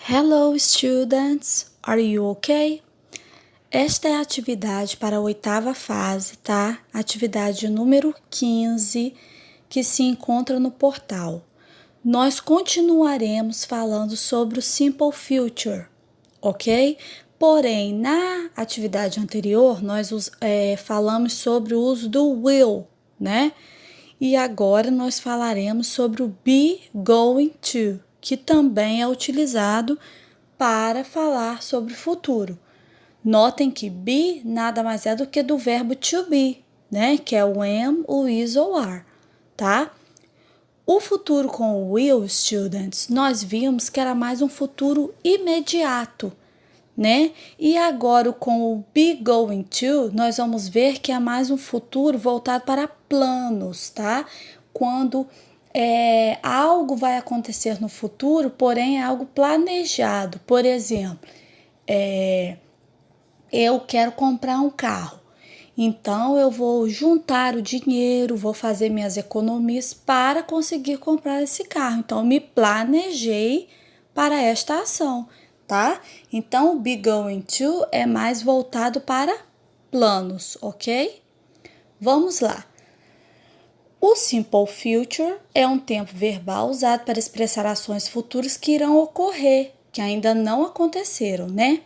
Hello, students! Are you okay? Esta é a atividade para a 8ª fase, tá? Atividade número 15, que se encontra no portal. Nós continuaremos falando sobre o Simple Future, ok? Porém, na atividade anterior, nós falamos sobre o uso do will, né? E agora nós falaremos sobre o be going to, que também é utilizado para falar sobre o futuro. Notem que be nada mais é do que do verbo to be, né? Que é o am, o is ou are, tá? O futuro com o will, students, nós vimos que era mais um futuro imediato, né? E agora com o be going to, nós vamos ver que é mais um futuro voltado para planos, tá? Quando algo vai acontecer no futuro, porém é algo planejado. Por exemplo, eu quero comprar um carro. Então, eu vou juntar o dinheiro, vou fazer minhas economias para conseguir comprar esse carro. Então, eu me planejei para esta ação, tá? Então, o be going to é mais voltado para planos, ok? Vamos lá. O simple future é um tempo verbal usado para expressar ações futuras que irão ocorrer, que ainda não aconteceram, né?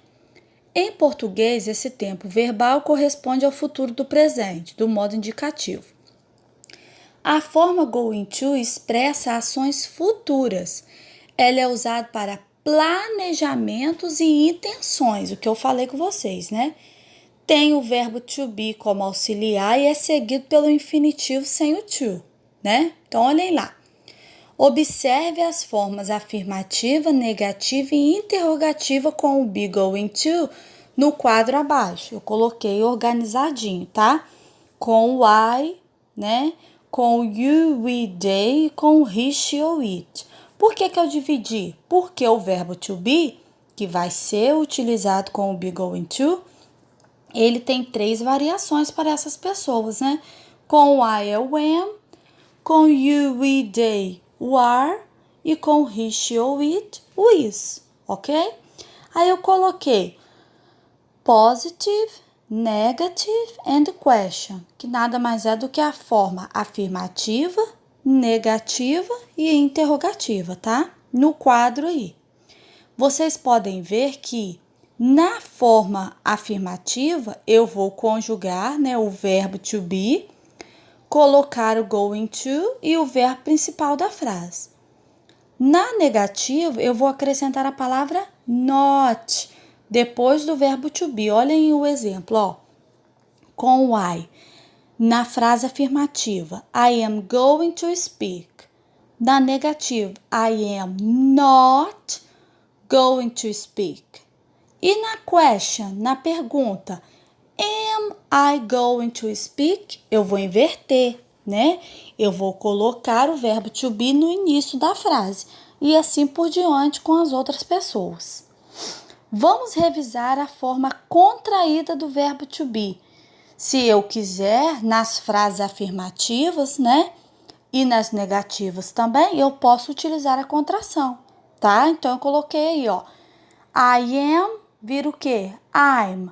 Em português, esse tempo verbal corresponde ao futuro do presente, do modo indicativo. A forma going to expressa ações futuras. Ela é usada para planejamentos e intenções, o que eu falei com vocês, né? Tem o verbo to be como auxiliar e é seguido pelo infinitivo sem o to, né? Então, olhem lá. Observe as formas afirmativa, negativa e interrogativa com o be going to no quadro abaixo. Eu coloquei organizadinho, tá? Com o I, né? Com o you, we, they, com o he, she ou it. Por que eu dividi? Porque o verbo to be, que vai ser utilizado com o be going to, ele tem 3 variações para essas pessoas, né? Com o I é o am, com you, we, they, o are, e com he, she ou it, o is, ok? Aí eu coloquei positive, negative and question, que nada mais é do que a forma afirmativa, negativa e interrogativa, tá? No quadro aí. Vocês podem ver que na forma afirmativa eu vou conjugar, né, o verbo to be, colocar o going to e o verbo principal da frase. Na negativa, eu vou acrescentar a palavra not, depois do verbo to be. Olhem o exemplo, ó. Com o I. Na frase afirmativa, I am going to speak. Na negativa, I am not going to speak. E na question, na pergunta, am I going to speak? Eu vou inverter, né? Eu vou colocar o verbo to be no início da frase e assim por diante com as outras pessoas. Vamos revisar a forma contraída do verbo to be. Se eu quiser, nas frases afirmativas, né? E nas negativas também, eu posso utilizar a contração, tá? Então, eu coloquei aí, ó. I am, vira o quê? I'm.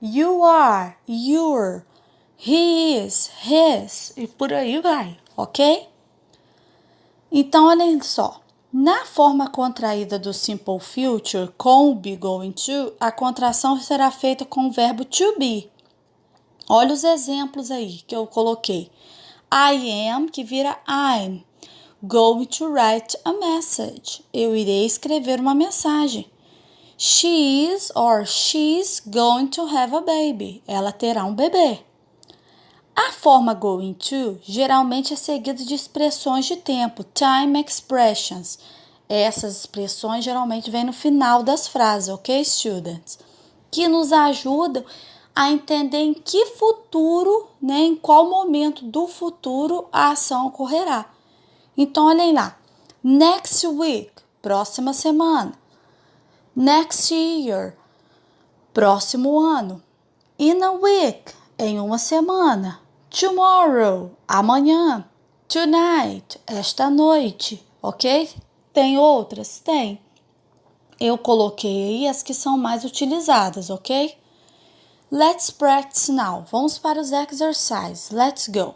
You are, you're. He is, his. E por aí vai, ok? Então, olhem só. Na forma contraída do simple future com o be going to, a contração será feita com o verbo to be. Olha os exemplos aí que eu coloquei. I am, que vira I'm. Going to write a message. Eu irei escrever uma mensagem. She is or she's going to have a baby. Ela terá um bebê. A forma going to geralmente é seguida de expressões de tempo, time expressions. Essas expressões geralmente vêm no final das frases, ok, students? Que nos ajudam a entender em que futuro, né, em qual momento do futuro a ação ocorrerá. Então, olhem lá. Next week, próxima semana. Next year, próximo ano. In a week, em uma semana. Tomorrow, amanhã. Tonight, esta noite, ok? Tem outras? Tem. Eu coloquei aí as que são mais utilizadas, ok? Let's practice now. Vamos para os exercises. Let's go.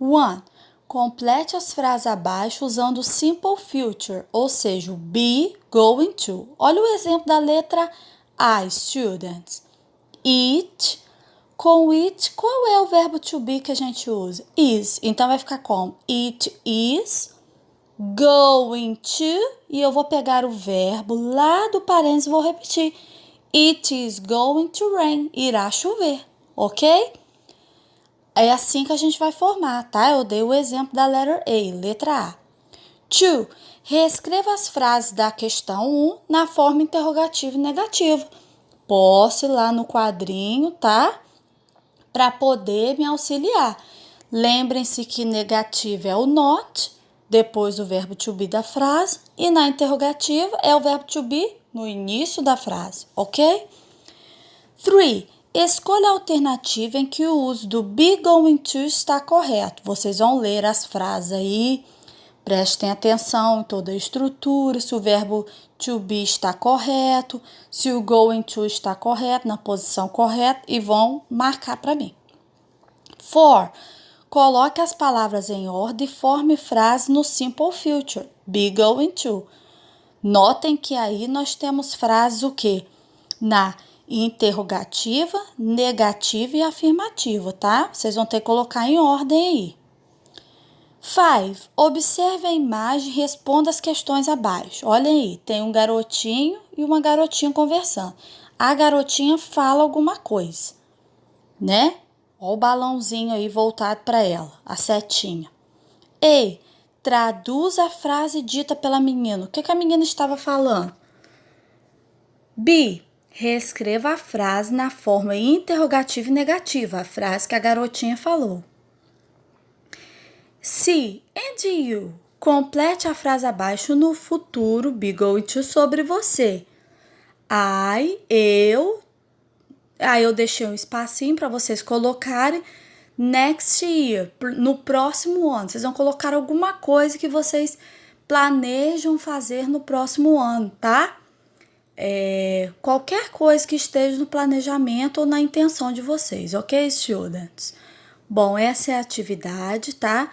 1. Complete as frases abaixo usando o simple future, ou seja, o be, going to. Olha o exemplo da letra I, students. It. Com it, qual é o verbo to be que a gente usa? Is. Então, vai ficar como? It is going to. E eu vou pegar o verbo lá do parênteses e vou repetir. It is going to rain. Irá chover, ok? É assim que a gente vai formar, tá? Eu dei o exemplo da letra A. 2. Reescreva as frases da questão 1 na forma interrogativa e negativa. Posso ir lá no quadrinho, tá? Para poder me auxiliar. Lembrem-se que negativo é o not, depois o verbo to be da frase, e na interrogativa é o verbo to be no início da frase, ok? 3. Escolha a alternativa em que o uso do be going to está correto. Vocês vão ler as frases aí, prestem atenção em toda a estrutura, se o verbo to be está correto, se o going to está correto, na posição correta, e vão marcar para mim. 4. Coloque as palavras em ordem e forme frase no simple future, be going to. Notem que aí nós temos frases o quê? Na interrogativa, negativa e afirmativa, tá? Vocês vão ter que colocar em ordem aí. 5. Observe a imagem e responda as questões abaixo. Olha aí, tem um garotinho e uma garotinha conversando. A garotinha fala alguma coisa, né? Olha o balãozinho aí voltado para ela, a setinha. Ei, traduz a frase dita pela menina. O que a menina estava falando? B. Reescreva a frase na forma interrogativa e negativa, a frase que a garotinha falou. C. And you? Complete a frase abaixo no futuro be going to sobre você. Eu deixei um espacinho para vocês colocarem next year, no próximo ano. Vocês vão colocar alguma coisa que vocês planejam fazer no próximo ano, tá? Qualquer coisa que esteja no planejamento ou na intenção de vocês, ok, students? Bom, essa é a atividade, tá?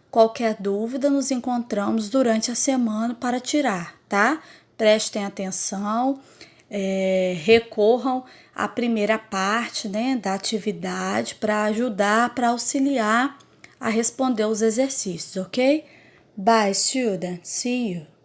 Qualquer dúvida, nos encontramos durante a semana para tirar, tá? Prestem atenção, recorram à primeira parte, né, da atividade para ajudar, para auxiliar a responder os exercícios, ok? Bye, students. See you.